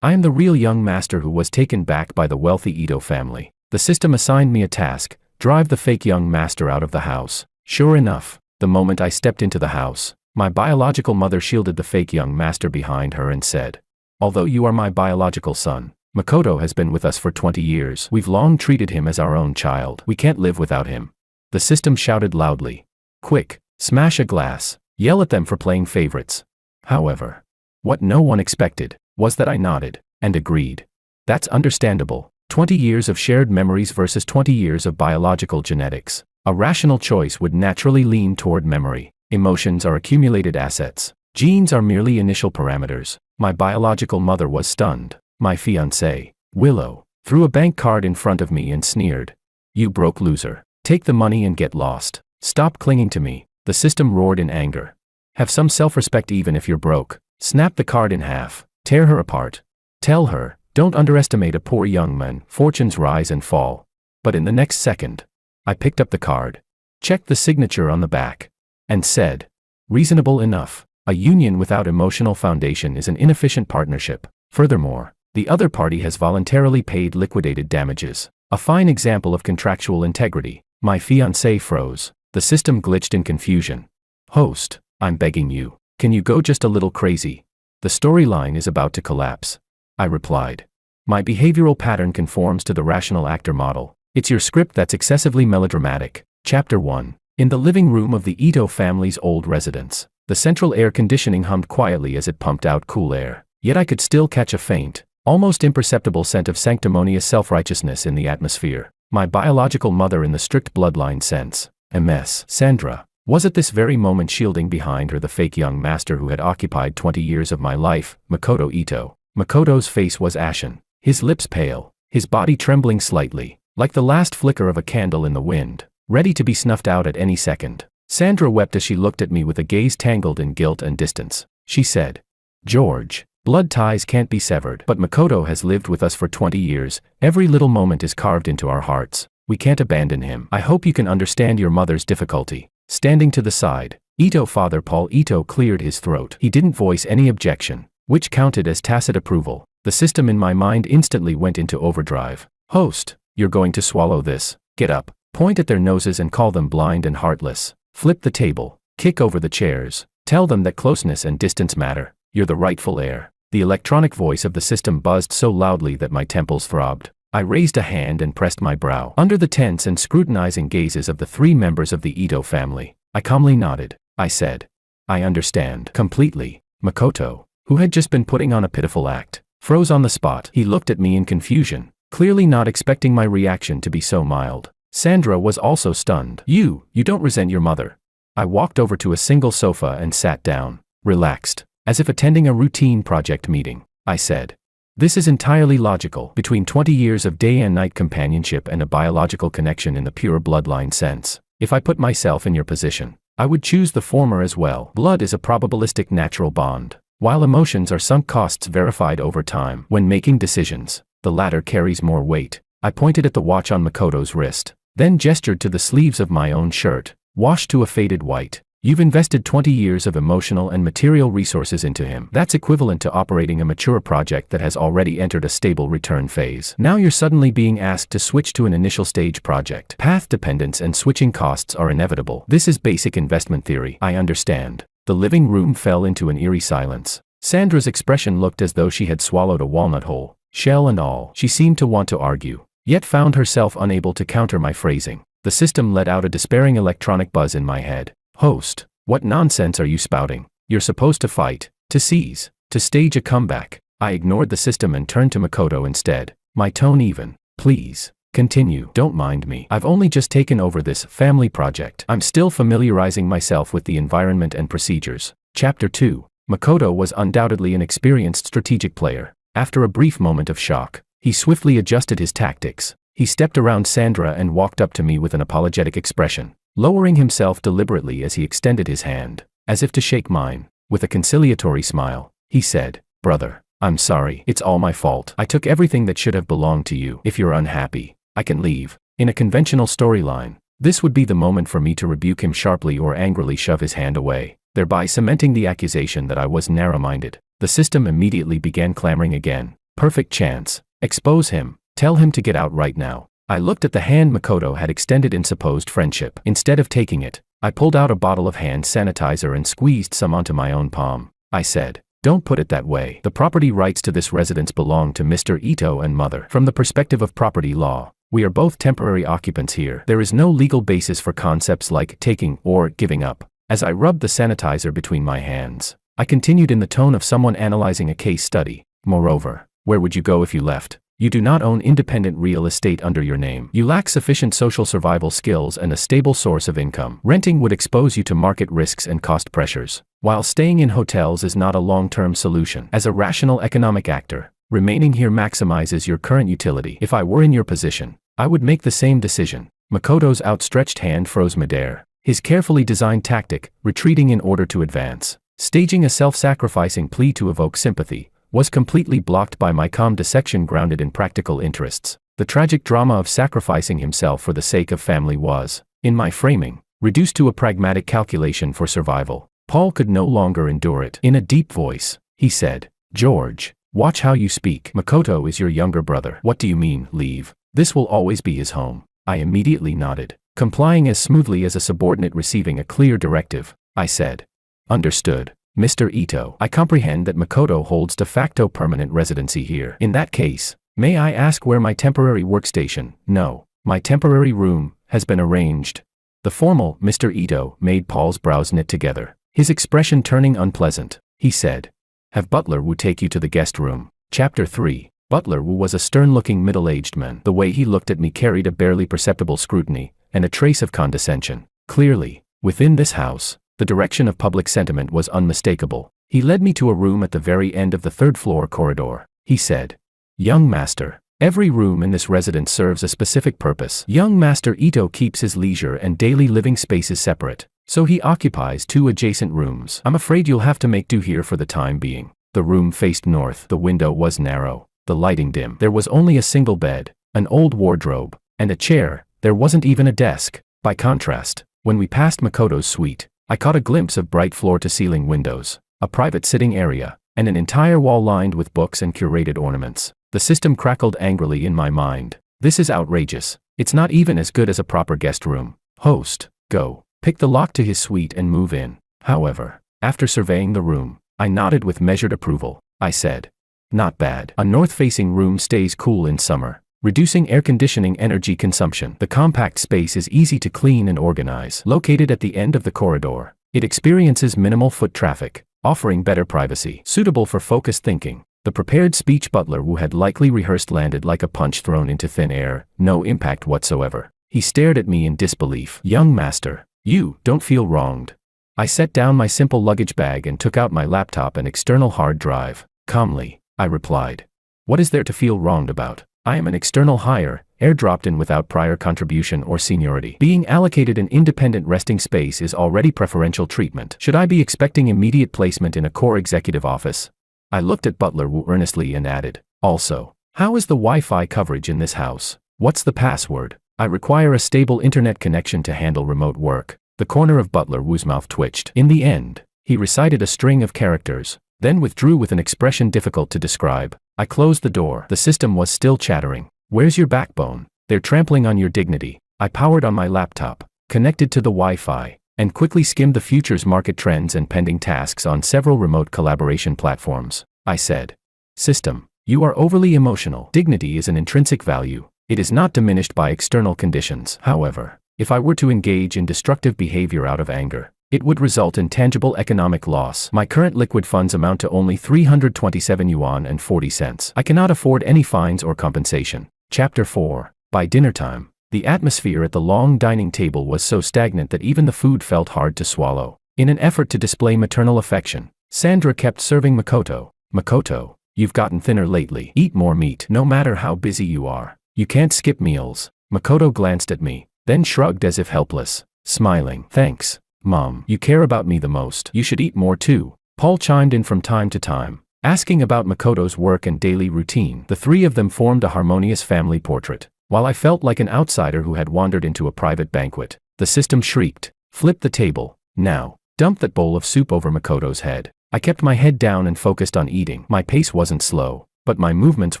I am the real young master who was taken back by the wealthy Ito family. The system assigned me a task: drive the fake young master out of the house. Sure enough, the moment I stepped into the house, my biological mother shielded the fake young master behind her and said, "Although you are my biological son, Makoto has been with us for 20 years. We've long treated him as our own child. We can't live without him." The system shouted loudly, "Quick, smash a glass, yell at them for playing favorites." However, what no one expected was that I nodded and agreed. That's understandable. 20 years of shared memories versus 20 years of biological genetics. A rational choice would naturally lean toward memory. Emotions are accumulated assets. Genes are merely initial parameters. My biological mother was stunned. My fiancée, Willow, threw a bank card in front of me and sneered. "You broke loser. Take the money and get lost. Stop clinging to me." The system roared in anger. "Have some self-respect even if you're broke. Snap the card in half. Tear her apart. Tell her, don't underestimate a poor young man. Fortunes rise and fall." But in the next second, I picked up the card, checked the signature on the back, and said, "Reasonable enough. A union without emotional foundation is an inefficient partnership. Furthermore, the other party has voluntarily paid liquidated damages. A fine example of contractual integrity." My fiancé froze. The system glitched in confusion. "Host, I'm begging you. Can you go just a little crazy? The storyline is about to collapse." I replied. "My behavioral pattern conforms to the rational actor model. It's your script that's excessively melodramatic." Chapter 1. In the living room of the Ito family's old residence, the central air conditioning hummed quietly as it pumped out cool air. Yet I could still catch a faint, almost imperceptible scent of sanctimonious self-righteousness in the atmosphere. My biological mother in the strict bloodline sense, Ms. Sandra, was at this very moment shielding behind her the fake young master who had occupied 20 years of my life, Makoto Ito. Makoto's face was ashen, his lips pale, his body trembling slightly, like the last flicker of a candle in the wind, ready to be snuffed out at any second. Sandra wept as she looked at me with a gaze tangled in guilt and distance. She said, "George, blood ties can't be severed, but Makoto has lived with us for 20 years. Every little moment is carved into our hearts. We can't abandon him. I hope you can understand your mother's difficulty." Standing to the side, Ito father Paul Ito cleared his throat. He didn't voice any objection, which counted as tacit approval. The system in my mind instantly went into overdrive. "Host, you're going to swallow this. Get up, point at their noses and call them blind and heartless. Flip the table, kick over the chairs, tell them that closeness and distance matter. You're the rightful heir." The electronic voice of the system buzzed so loudly that my temples throbbed. I raised a hand and pressed my brow. Under the tense and scrutinizing gazes of the three members of the Ito family, I calmly nodded. I said, "I understand completely." Makoto, who had just been putting on a pitiful act, froze on the spot. He looked at me in confusion, clearly not expecting my reaction to be so mild. Sandra was also stunned. You don't resent your mother." I walked over to a single sofa and sat down, relaxed, as if attending a routine project meeting. I said, "This is entirely logical. Between 20 years of day and night companionship and a biological connection in the pure bloodline sense, if I put myself in your position, I would choose the former as well. Blood is a probabilistic natural bond, while emotions are sunk costs verified over time. When making decisions, the latter carries more weight." I pointed at the watch on Makoto's wrist, then gestured to the sleeves of my own shirt, washed to a faded white. "You've invested 20 years of emotional and material resources into him. That's equivalent to operating a mature project that has already entered a stable return phase. Now you're suddenly being asked to switch to an initial stage project. Path dependence and switching costs are inevitable. This is basic investment theory." "I understand." The living room fell into an eerie silence. Sandra's expression looked as though she had swallowed a walnut whole, shell and all. She seemed to want to argue, yet found herself unable to counter my phrasing. The system let out a despairing electronic buzz in my head. "Host, what nonsense are you spouting? You're supposed to fight, to seize, to stage a comeback." I ignored the system and turned to Makoto instead, my tone even. "Please, continue. Don't mind me. I've only just taken over this family project. I'm still familiarizing myself with the environment and procedures." Chapter 2. Makoto was undoubtedly an experienced strategic player. After a brief moment of shock, he swiftly adjusted his tactics. He stepped around Sandra and walked up to me with an apologetic expression, lowering himself deliberately as he extended his hand, as if to shake mine. With a conciliatory smile, he said, "Brother, I'm sorry. It's all my fault. I took everything that should have belonged to you. If you're unhappy, I can leave." In a conventional storyline, this would be the moment for me to rebuke him sharply or angrily shove his hand away, thereby cementing the accusation that I was narrow-minded. The system immediately began clamoring again. Perfect chance. Expose him. Tell him to get out right now. I looked at the hand Makoto had extended in supposed friendship. Instead of taking it, I pulled out a bottle of hand sanitizer and squeezed some onto my own palm. I said, "Don't put it that way. The property rights to this residence belong to Mr. Ito and Mother. From the perspective of property law, we are both temporary occupants here. There is no legal basis for concepts like taking or giving up." As I rubbed the sanitizer between my hands, I continued in the tone of someone analyzing a case study. "Moreover, where would you go if you left? You do not own independent real estate under your name. You lack sufficient social survival skills and a stable source of income. Renting would expose you to market risks and cost pressures, while staying in hotels is not a long-term solution. As a rational economic actor, remaining here maximizes your current utility. If I were in your position, I would make the same decision." Makoto's outstretched hand froze midair, his carefully designed tactic, retreating in order to advance, staging a self-sacrificing plea to evoke sympathy, was completely blocked by my calm dissection grounded in practical interests. The tragic drama of sacrificing himself for the sake of family was, in my framing, reduced to a pragmatic calculation for survival. Paul could no longer endure it. In a deep voice, he said, "George, watch how you speak. Makoto is your younger brother." "What do you mean, leave? This will always be his home." I immediately nodded, complying as smoothly as a subordinate receiving a clear directive. I said, "Understood, Mr. Ito. I comprehend that Makoto holds de facto permanent residency here. In that case, may I ask where my temporary workstation, no, my temporary room, has been arranged?" The formal Mr. Ito made Paul's brows knit together, his expression turning unpleasant. He said, "Have Butler Wu take you to the guest room." Chapter 3. Butler Wu was a stern-looking middle-aged man. The way he looked at me carried a barely perceptible scrutiny, and a trace of condescension. Clearly, within this house, the direction of public sentiment was unmistakable. He led me to a room at the very end of the third-floor corridor. He said, "Young master, every room in this residence serves a specific purpose. Young Master Ito keeps his leisure and daily living spaces separate, so he occupies 2 adjacent rooms. I'm afraid you'll have to make do here for the time being." The room faced north. The window was narrow, the lighting dim. There was only a single bed, an old wardrobe, and a chair. There wasn't even a desk. By contrast, when we passed Makoto's suite, I caught a glimpse of bright floor-to-ceiling windows, a private sitting area, and an entire wall lined with books and curated ornaments. The system crackled angrily in my mind. "This is outrageous. It's not even as good as a proper guest room. Host, go, pick the lock to his suite and move in." However, after surveying the room, I nodded with measured approval. I said, "Not bad. A north-facing room stays cool in summer, reducing air conditioning energy consumption. The compact space is easy to clean and organize. Located at the end of the corridor, it experiences minimal foot traffic, offering better privacy. Suitable for focused thinking." The prepared speech Butler Wu had likely rehearsed landed like a punch thrown into thin air, no impact whatsoever. He stared at me in disbelief. "Young master, you don't feel wronged." I set down my simple luggage bag and took out my laptop and external hard drive. Calmly, I replied, "What is there to feel wronged about? I am an external hire, airdropped in without prior contribution or seniority. Being allocated an independent resting space is already preferential treatment. Should I be expecting immediate placement in a core executive office?" I looked at Butler Wu earnestly and added, "Also, how is the Wi-Fi coverage in this house? What's the password? I require a stable internet connection to handle remote work." The corner of Butler Wu's mouth twitched. In the end, he recited a string of characters, then withdrew with an expression difficult to describe. I closed the door. The system was still chattering. "Where's your backbone? They're trampling on your dignity." I powered on my laptop, connected to the Wi-Fi, and quickly skimmed the futures market trends and pending tasks on several remote collaboration platforms. I said, "System, you are overly emotional. Dignity is an intrinsic value. It is not diminished by external conditions. However, if I were to engage in destructive behavior out of anger, it would result in tangible economic loss. My current liquid funds amount to only 327 yuan and 40 cents. I cannot afford any fines or compensation." Chapter 4. By dinner time, the atmosphere at the long dining table was so stagnant that even the food felt hard to swallow. In an effort to display maternal affection, Sandra kept serving Makoto. "Makoto, you've gotten thinner lately. Eat more meat. No matter how busy you are, you can't skip meals." Makoto glanced at me, then shrugged as if helpless, smiling. "Thanks, Mom. You care about me the most. You should eat more too." Paul chimed in from time to time, asking about Makoto's work and daily routine. The 3 of them formed a harmonious family portrait, while I felt like an outsider who had wandered into a private banquet. The system shrieked, "Flip the table, now." Dump that bowl of soup over Makoto's head. I kept my head down and focused on eating. My pace wasn't slow, but my movements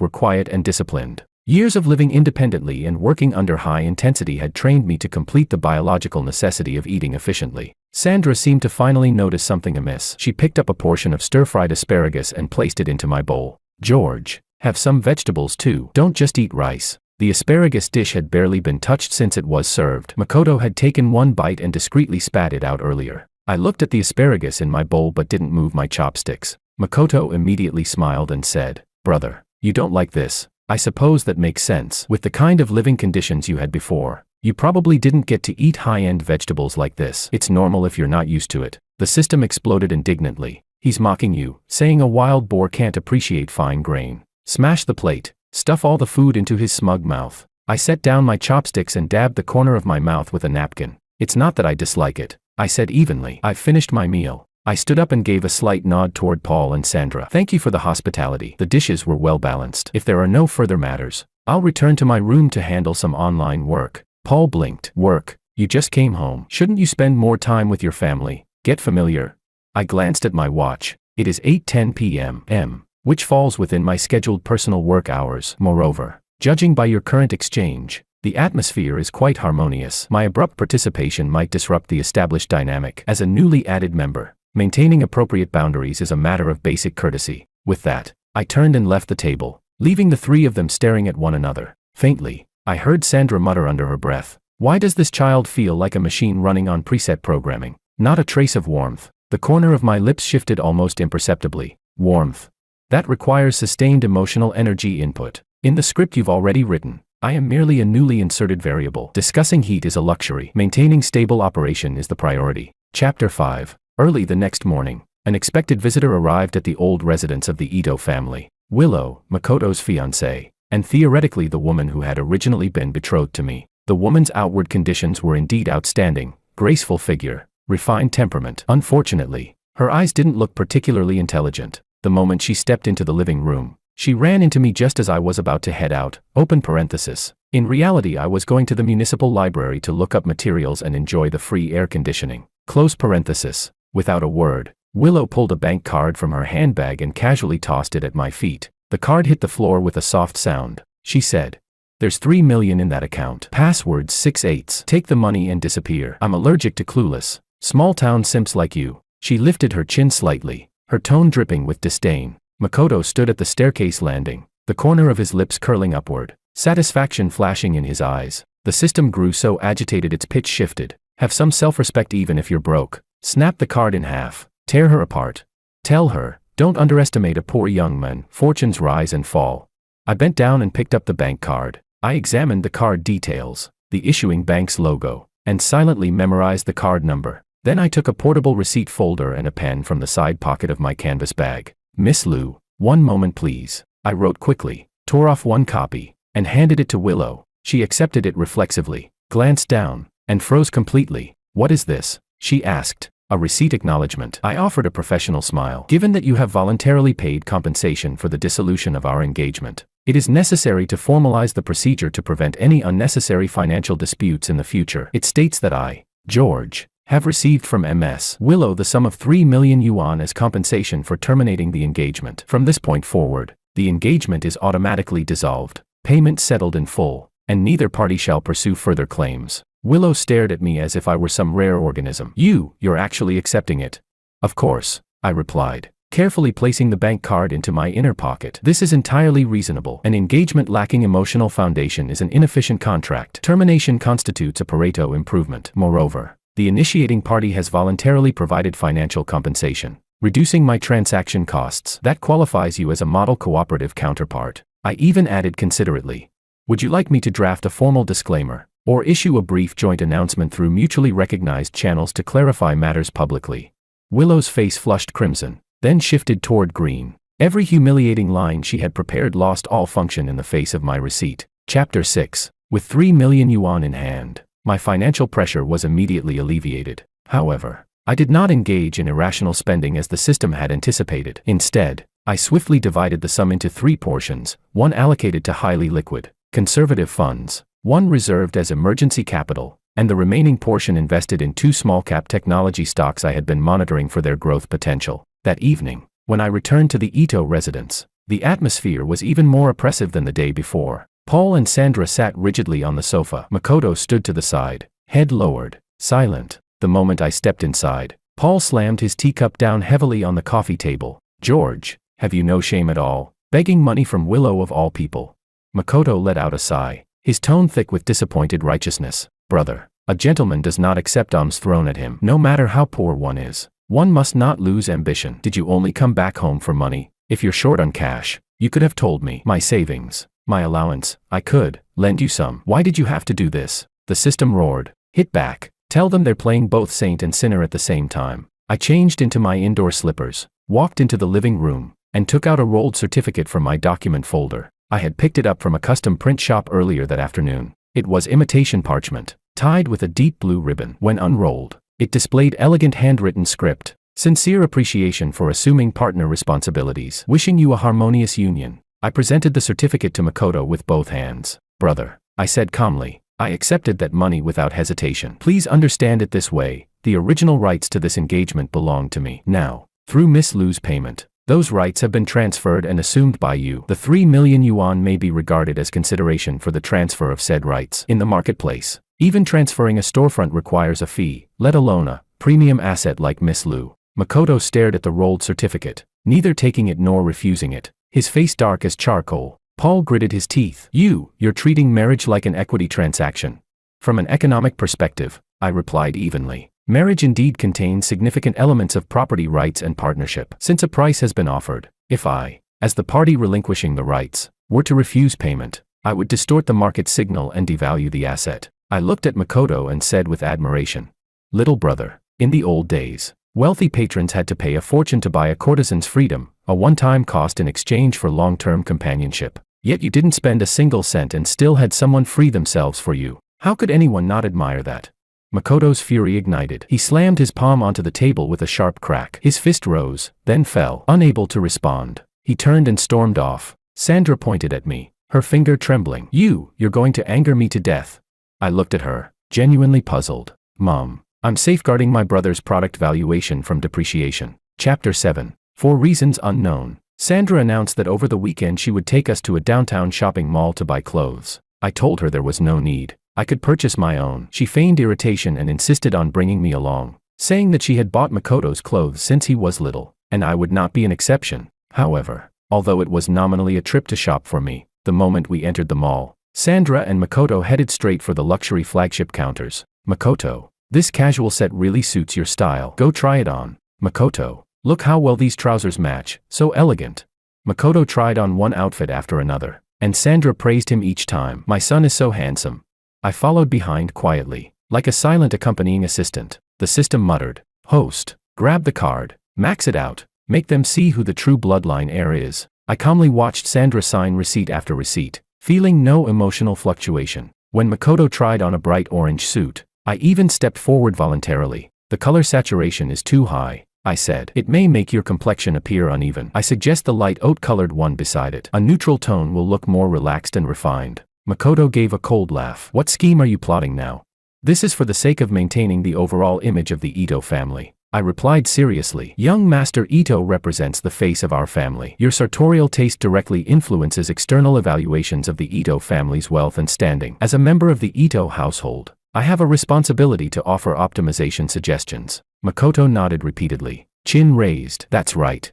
were quiet and disciplined. Years of living independently and working under high intensity had trained me to complete the biological necessity of eating efficiently. Sandra seemed to finally notice something amiss. She picked up a portion of stir-fried asparagus and placed it into my bowl. "George, have some vegetables too. Don't just eat rice." The asparagus dish had barely been touched since it was served. Makoto had taken one bite and discreetly spat it out earlier. I looked at the asparagus in my bowl but didn't move my chopsticks. Makoto immediately smiled and said, "Brother, you don't like this. I suppose that makes sense. With the kind of living conditions you had before, you probably didn't get to eat high-end vegetables like this. It's normal if you're not used to it." The system exploded indignantly. "He's mocking you, saying a wild boar can't appreciate fine grain." Smash the plate. Stuff all the food into his smug mouth. I set down my chopsticks and dabbed the corner of my mouth with a napkin. "It's not that I dislike it," I said evenly. "I've finished my meal." I stood up and gave a slight nod toward Paul and Sandra. "Thank you for the hospitality. The dishes were well balanced. If there are no further matters, I'll return to my room to handle some online work." Paul blinked. "Work? You just came home. Shouldn't you spend more time with your family? Get familiar?" I glanced at my watch. It is 8:10 p.m., which falls within my scheduled personal work hours. Moreover, judging by your current exchange, the atmosphere is quite harmonious. My abrupt participation might disrupt the established dynamic. As a newly added member, maintaining appropriate boundaries is a matter of basic courtesy. With that, I turned and left the table, leaving the three of them staring at one another. Faintly, I heard Sandra mutter under her breath, "Why does this child feel like a machine running on preset programming?" Not a trace of warmth. The corner of my lips shifted almost imperceptibly. Warmth. That requires sustained emotional energy input. In the script you've already written, I am merely a newly inserted variable. Discussing heat is a luxury. Maintaining stable operation is the priority. Chapter 5. Early the next morning, an expected visitor arrived at the old residence of the Ito family. Willow, Makoto's fiancée, and theoretically the woman who had originally been betrothed to me. The woman's outward conditions were indeed outstanding: graceful figure, refined temperament. Unfortunately, her eyes didn't look particularly intelligent. The moment she stepped into the living room, she ran into me just as I was about to head out. Open parenthesis. In reality, I was going to the municipal library to look up materials and enjoy the free air conditioning. Close parenthesis. Without a word, Willow pulled a bank card from her handbag and casually tossed it at my feet. The card hit the floor with a soft sound. She said, "There's $3 million in that account. Password 6/8. Take the money and disappear. I'm allergic to clueless, small-town simps like you." She lifted her chin slightly, her tone dripping with disdain. Makoto stood at the staircase landing, the corner of his lips curling upward, satisfaction flashing in his eyes. The system grew so agitated its pitch shifted. "Have some self-respect even if you're broke. Snap the card in half. Tear her apart. Tell her, don't underestimate a poor young man. Fortunes rise and fall." I bent down and picked up the bank card. I examined the card details, the issuing bank's logo, and silently memorized the card number. Then I took a portable receipt folder and a pen from the side pocket of my canvas bag. "Miss Liu, one moment please." I wrote quickly, tore off one copy, and handed it to Willow. She accepted it reflexively, glanced down, and froze completely. "What is this?" she asked. "A receipt acknowledgement." I offered a professional smile. "Given that you have voluntarily paid compensation for the dissolution of our engagement, it is necessary to formalize the procedure to prevent any unnecessary financial disputes in the future. It states that I, George, have received from Ms. Willow the sum of 3 million yuan as compensation for terminating the engagement. From this point forward, the engagement is automatically dissolved, payment settled in full, and neither party shall pursue further claims." Willow stared at me as if I were some rare organism. You're actually accepting it?" "Of course," I replied, carefully placing the bank card into my inner pocket. "This is entirely reasonable. An engagement lacking emotional foundation is an inefficient contract. Termination constitutes a Pareto improvement. Moreover, the initiating party has voluntarily provided financial compensation, reducing my transaction costs. That qualifies you as a model cooperative counterpart." I even added considerately, "Would you like me to draft a formal disclaimer, or issue a brief joint announcement through mutually recognized channels to clarify matters publicly?" Willow's face flushed crimson, then shifted toward green. Every humiliating line she had prepared lost all function in the face of my receipt. Chapter 6. With 3 million yuan in hand, my financial pressure was immediately alleviated. However, I did not engage in irrational spending as the system had anticipated. Instead, I swiftly divided the sum into 3 portions, one allocated to highly liquid, conservative funds, one reserved as emergency capital, and the remaining portion invested in 2 small-cap technology stocks I had been monitoring for their growth potential. That evening, when I returned to the Ito residence, The atmosphere was even more oppressive than the day before. Paul and Sandra sat rigidly on the sofa. Makoto stood to the side, head lowered, silent. The moment I stepped inside, Paul slammed his teacup down heavily on the coffee table. "George, have you no shame at all? Begging money from Willow of all people." Makoto let out a sigh, his tone thick with disappointed righteousness. "Brother, a gentleman does not accept alms thrown at him, no matter how poor one is. One must not lose ambition. Did you only come back home for money? If you're short on cash, you could have told me. My savings, my allowance, I could lend you some. Why did you have to do this?" The system roared. "Hit back. Tell them they're playing both saint and sinner at the same time." I changed into my indoor slippers, walked into the living room, and took out a rolled certificate from my document folder. I had picked it up from a custom print shop earlier that afternoon. It was imitation parchment, tied with a deep blue ribbon. When unrolled, it displayed elegant handwritten script. "Sincere appreciation for assuming partner responsibilities. Wishing you a harmonious union." I presented the certificate to Makoto with both hands. "Brother," I said calmly, "I accepted that money without hesitation. Please understand it this way, the original rights to this engagement belong to me. Now, through Miss Lu's payment, those rights have been transferred and assumed by you. The 3 million yuan may be regarded as consideration for the transfer of said rights. In the marketplace, even transferring a storefront requires a fee, let alone a premium asset like Miss Lu." Makoto stared at the rolled certificate, neither taking it nor refusing it, his face dark as charcoal. Paul gritted his teeth. You're treating marriage like an equity transaction." "From an economic perspective," I replied evenly, "marriage indeed contains significant elements of property rights and partnership. Since a price has been offered, if I, as the party relinquishing the rights, were to refuse payment, I would distort the market signal and devalue the asset." I looked at Makoto and said with admiration, "Little brother, in the old days, wealthy patrons had to pay a fortune to buy a courtesan's freedom, a one-time cost in exchange for long-term companionship. Yet you didn't spend a single cent and still had someone free themselves for you. How could anyone not admire that?" Makoto's fury ignited. He slammed his palm onto the table with a sharp crack. His fist rose, then fell. Unable to respond, he turned and stormed off. Sandra pointed at me, her finger trembling. You're going to anger me to death." I looked at her, genuinely puzzled. "Mom, I'm safeguarding my brother's product valuation from depreciation." Chapter 7. For reasons unknown, Sandra announced that over the weekend she would take us to a downtown shopping mall to buy clothes. I told her there was no need. I could purchase my own. She feigned irritation and insisted on bringing me along, saying that she had bought Makoto's clothes since he was little, and I would not be an exception. However, although it was nominally a trip to shop for me, the moment we entered the mall, Sandra and Makoto headed straight for the luxury flagship counters. "Makoto, this casual set really suits your style. Go try it on." "Makoto, look how well these trousers match, so elegant." Makoto tried on one outfit after another, and Sandra praised him each time. "My son is so handsome." I followed behind quietly, like a silent accompanying assistant. The system muttered, "Host, grab the card, max it out, make them see who the true bloodline heir is." I calmly watched Sandra sign receipt after receipt, feeling no emotional fluctuation. When Makoto tried on a bright orange suit, I even stepped forward voluntarily. "The color saturation is too high," I said. "It may make your complexion appear uneven. I suggest the light oat-colored one beside it. A neutral tone will look more relaxed and refined." Makoto gave a cold laugh. "What scheme are you plotting now?" "This is for the sake of maintaining the overall image of the Ito family," I replied seriously. "Young Master Ito represents the face of our family. Your sartorial taste directly influences external evaluations of the Ito family's wealth and standing. As a member of the Ito household, I have a responsibility to offer optimization suggestions." Makoto nodded repeatedly, chin raised. That's right.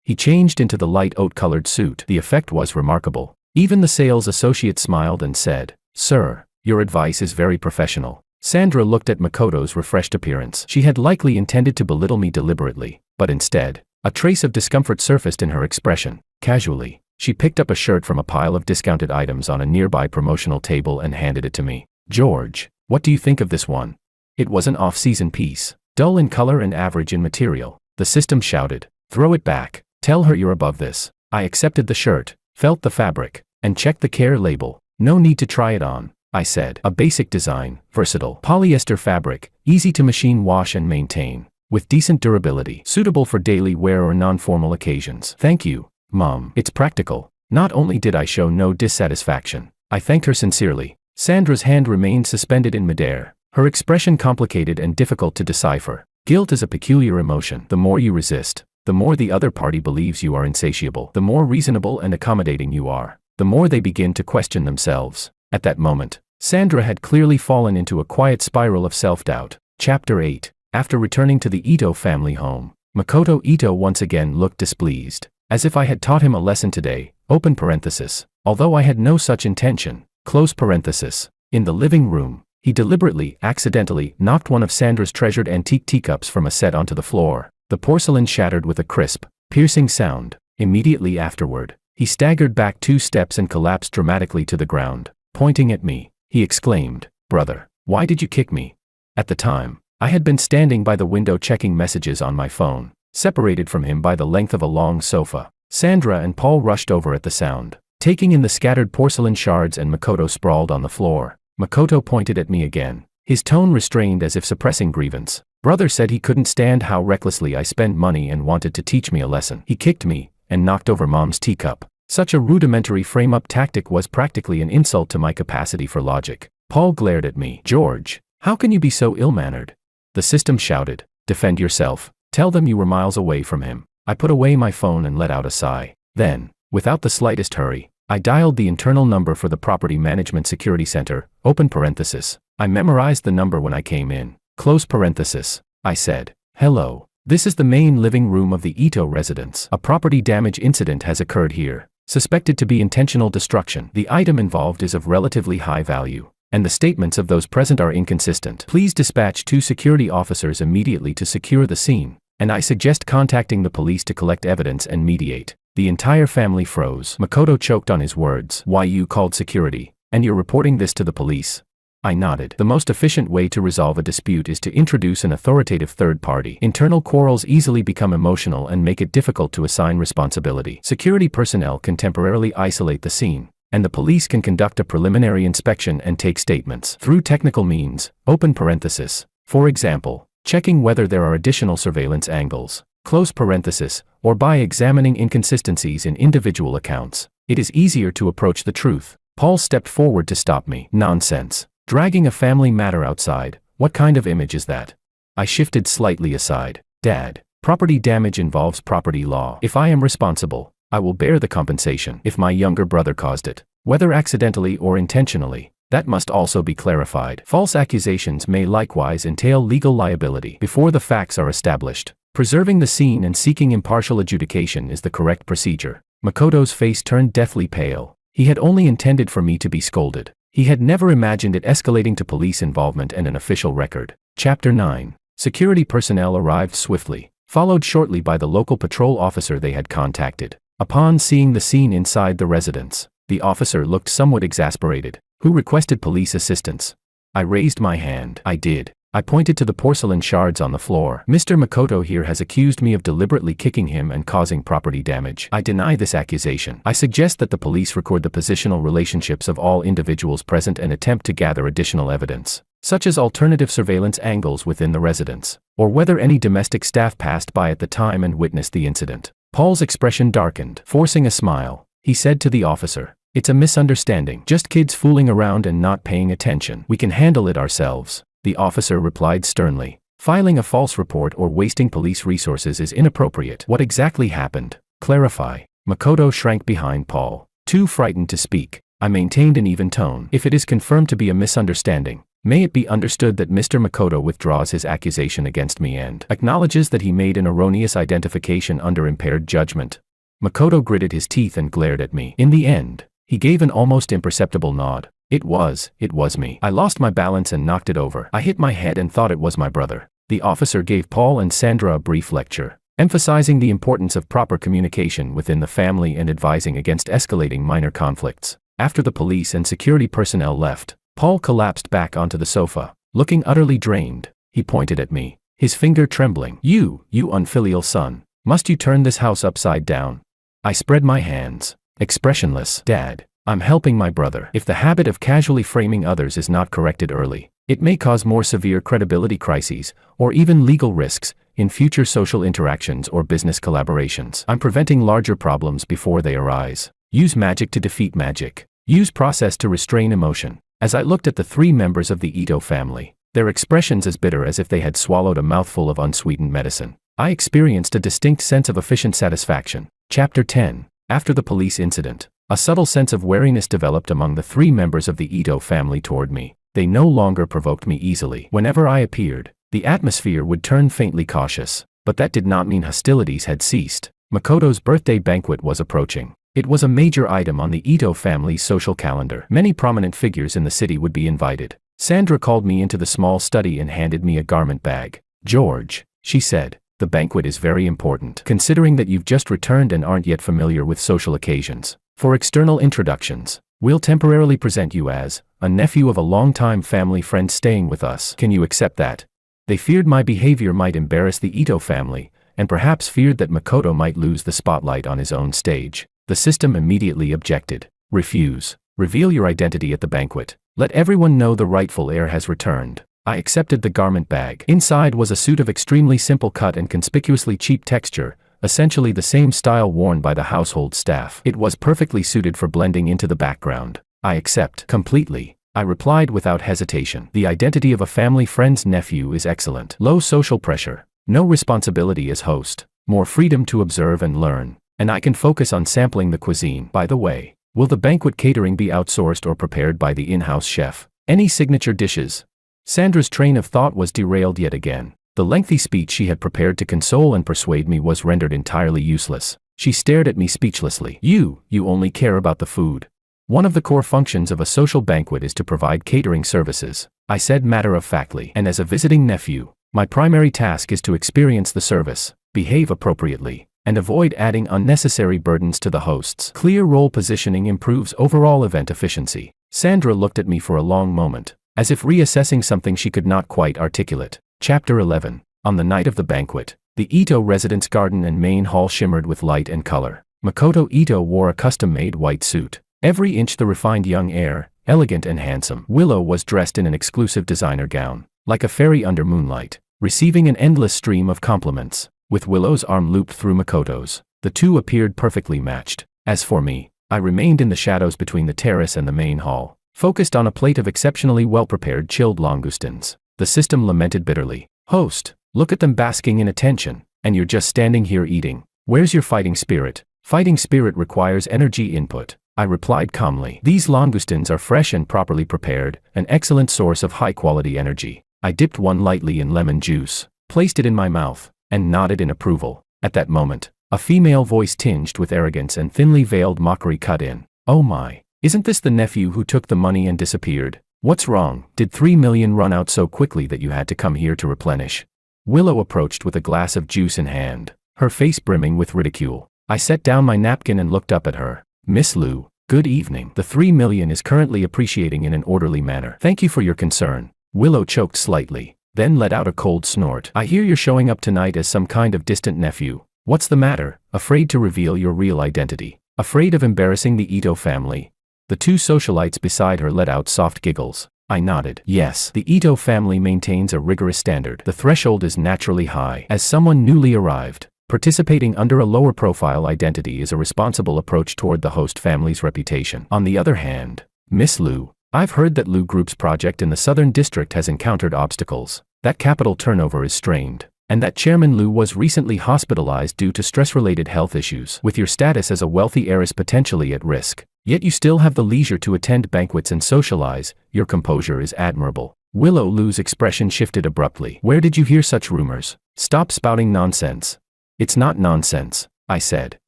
He changed into the light oat-colored suit. The effect was remarkable. Even the sales associate smiled and said, "Sir, your advice is very professional." Sandra looked at Makoto's refreshed appearance. She had likely intended to belittle me deliberately, but instead, a trace of discomfort surfaced in her expression. Casually, she picked up a shirt from a pile of discounted items on a nearby promotional table and handed it to me. "George, what do you think of this one?" It was an off-season piece, dull in color and average in material. The system shouted, "Throw it back. Tell her you're above this." I accepted the shirt, felt the fabric, and checked the care label. "No need to try it on," I said. "A basic design, versatile polyester fabric, easy to machine wash and maintain, with decent durability, suitable for daily wear or non-formal occasions." "Thank you, Mom. It's practical." Not only did I show no dissatisfaction, I thanked her sincerely. Sandra's hand remained suspended in midair, her expression complicated and difficult to decipher. Guilt is a peculiar emotion. The more you resist, The more the other party believes you are insatiable, the more reasonable and accommodating you are, the more they begin to question themselves. At that moment, Sandra had clearly fallen into a quiet spiral of self-doubt. Chapter 8. After returning to the Ito family home, Makoto Ito once again looked displeased, as if I had taught him a lesson today, open parenthesis, although I had no such intention, close parenthesis. In the living room, he deliberately, accidentally, knocked one of Sandra's treasured antique teacups from a set onto the floor. The porcelain shattered with a crisp, piercing sound. Immediately afterward, he staggered back 2 steps and collapsed dramatically to the ground. Pointing at me, he exclaimed, "Brother, why did you kick me?" At the time, I had been standing by the window checking messages on my phone, separated from him by the length of a long sofa. Sandra and Paul rushed over at the sound, taking in the scattered porcelain shards, and Makoto sprawled on the floor. Makoto pointed at me again, his tone restrained as if suppressing grievance. "Brother said he couldn't stand how recklessly I spend money and wanted to teach me a lesson. He kicked me and knocked over Mom's teacup." Such a rudimentary frame-up tactic was practically an insult to my capacity for logic. Paul glared at me. "George, how can you be so ill-mannered?" The system shouted, "Defend yourself. Tell them you were miles away from him." I put away my phone and let out a sigh. Then, without the slightest hurry, I dialed the internal number for the Property Management Security Center, open parenthesis. I memorized the number when I came in, close parenthesis. I said, "Hello. This is the main living room of the Ito residence. A property damage incident has occurred here, suspected to be intentional destruction. The item involved is of relatively high value, and the statements of those present are inconsistent. Please dispatch 2 security officers immediately to secure the scene, and I suggest contacting the police to collect evidence and mediate." The entire family froze. Makoto choked on his words. "Why, you called security, and you're reporting this to the police?" I nodded. "The most efficient way to resolve a dispute is to introduce an authoritative third party. Internal quarrels easily become emotional and make it difficult to assign responsibility. Security personnel can temporarily isolate the scene, and the police can conduct a preliminary inspection and take statements through technical means, open parenthesis. For example, checking whether there are additional surveillance angles, close parenthesis, or by examining inconsistencies in individual accounts. It is easier to approach the truth." Paul stepped forward to stop me. "Nonsense. Dragging a family matter outside, what kind of image is that?" I shifted slightly aside. "Dad, property damage involves property law. If I am responsible, I will bear the compensation. If my younger brother caused it, whether accidentally or intentionally, that must also be clarified. False accusations may likewise entail legal liability before the facts are established. Preserving the scene and seeking impartial adjudication is the correct procedure." Makoto's face turned deathly pale. He had only intended for me to be scolded. He had never imagined it escalating to police involvement and an official record. Chapter 9. Security personnel arrived swiftly, followed shortly by the local patrol officer they had contacted. Upon seeing the scene inside the residence, the officer looked somewhat exasperated. "Who requested police assistance?" I raised my hand. "I did." I pointed to the porcelain shards on the floor. "Mr. Makoto here has accused me of deliberately kicking him and causing property damage. I deny this accusation. I suggest that the police record the positional relationships of all individuals present and attempt to gather additional evidence, such as alternative surveillance angles within the residence, or whether any domestic staff passed by at the time and witnessed the incident." Paul's expression darkened. Forcing a smile, he said to the officer, "It's a misunderstanding. Just kids fooling around and not paying attention. We can handle it ourselves." The officer replied sternly, "Filing a false report or wasting police resources is inappropriate." "What exactly happened? Clarify." Makoto shrank behind Paul, too frightened to speak. I maintained an even tone. "If it is confirmed to be a misunderstanding, may it be understood that Mr. Makoto withdraws his accusation against me and acknowledges that he made an erroneous identification under impaired judgment." Makoto gritted his teeth and glared at me. In the end, he gave an almost imperceptible nod. It was me. I lost my balance and knocked it over. I hit my head and thought it was my brother." The officer gave Paul and Sandra a brief lecture, emphasizing the importance of proper communication within the family and advising against escalating minor conflicts. After the police and security personnel left, Paul collapsed back onto the sofa, looking utterly drained. He pointed at me, his finger trembling. You unfilial son. Must you turn this house upside down?" I spread my hands, expressionless. "Dad, I'm helping my brother. If the habit of casually framing others is not corrected early, it may cause more severe credibility crises, or even legal risks, in future social interactions or business collaborations. I'm preventing larger problems before they arise. Use magic to defeat magic. Use process to restrain emotion." As I looked at the 3 members of the Ito family, their expressions as bitter as if they had swallowed a mouthful of unsweetened medicine, I experienced a distinct sense of efficient satisfaction. Chapter 10. After the police incident, a subtle sense of wariness developed among the 3 members of the Ito family toward me. They no longer provoked me easily. Whenever I appeared, the atmosphere would turn faintly cautious. But that did not mean hostilities had ceased. Makoto's birthday banquet was approaching. It was a major item on the Ito family's social calendar. Many prominent figures in the city would be invited. Sandra called me into the small study and handed me a garment bag. "George," she said, "the banquet is very important, considering that you've just returned and aren't yet familiar with social occasions. For external introductions, we'll temporarily present you as a nephew of a longtime family friend staying with us. Can you accept that?" They feared my behavior might embarrass the Ito family, and perhaps feared that Makoto might lose the spotlight on his own stage. The system immediately objected. "Refuse. Reveal your identity at the banquet. Let everyone know the rightful heir has returned." I accepted the garment bag. Inside was a suit of extremely simple cut and conspicuously cheap texture, essentially the same style worn by the household staff. It was perfectly suited for blending into the background. "I accept completely," I replied without hesitation. The identity of a family friend's nephew is excellent. Low social pressure, no responsibility as host, more freedom to observe and learn, and I can focus on sampling the cuisine. By the way, will the banquet catering be outsourced or prepared by the in-house chef? Any signature dishes? Sandra's train of thought was derailed yet again. The lengthy speech she had prepared to console and persuade me was rendered entirely useless. She stared at me speechlessly. You only care about the food. One of the core functions of a social banquet is to provide catering services," I said matter-of-factly. "And as a visiting nephew, my primary task is to experience the service, behave appropriately, and avoid adding unnecessary burdens to the hosts. Clear role positioning improves overall event efficiency." Sandra looked at me for a long moment, as if reassessing something she could not quite articulate. Chapter 11. On the night of the banquet, the Ito residence garden and main hall shimmered with light and color. Makoto Ito wore a custom-made white suit, every inch the refined young heir, elegant and handsome. Willow was dressed in an exclusive designer gown, like a fairy under moonlight, receiving an endless stream of compliments. With Willow's arm looped through Makoto's, the two appeared perfectly matched. As for me, I remained in the shadows between the terrace and the main hall, focused on a plate of exceptionally well-prepared chilled langoustines. The system lamented bitterly. "Host, look at them basking in attention, and you're just standing here eating. Where's your fighting spirit?" "Fighting spirit requires energy input," I replied calmly. "These langoustines are fresh and properly prepared, an excellent source of high-quality energy." I dipped one lightly in lemon juice, placed it in my mouth, and nodded in approval. At that moment, a female voice tinged with arrogance and thinly veiled mockery cut in. "Oh my, isn't this the nephew who took the money and disappeared? What's wrong? Did 3 million run out so quickly that you had to come here to replenish?" Willow approached with a glass of juice in hand, her face brimming with ridicule. I set down my napkin and looked up at her. "Miss Liu, good evening. The 3 million is currently appreciating in an orderly manner. Thank you for your concern." Willow choked slightly, then let out a cold snort. "I hear you're showing up tonight as some kind of distant nephew. What's the matter? Afraid to reveal your real identity? Afraid of embarrassing the Ito family?" The 2 socialites beside her let out soft giggles. I nodded. "Yes, the Ito family maintains a rigorous standard. The threshold is naturally high. As someone newly arrived, participating under a lower-profile identity is a responsible approach toward the host family's reputation. On the other hand, Miss Liu, I've heard that Liu Group's project in the Southern District has encountered obstacles, that capital turnover is strained, and that Chairman Liu was recently hospitalized due to stress-related health issues. With your status as a wealthy heiress potentially at risk, yet you still have the leisure to attend banquets and socialize, your composure is admirable." Willow Liu's expression shifted abruptly. "Where did you hear such rumors? Stop spouting nonsense." "It's not nonsense," I said,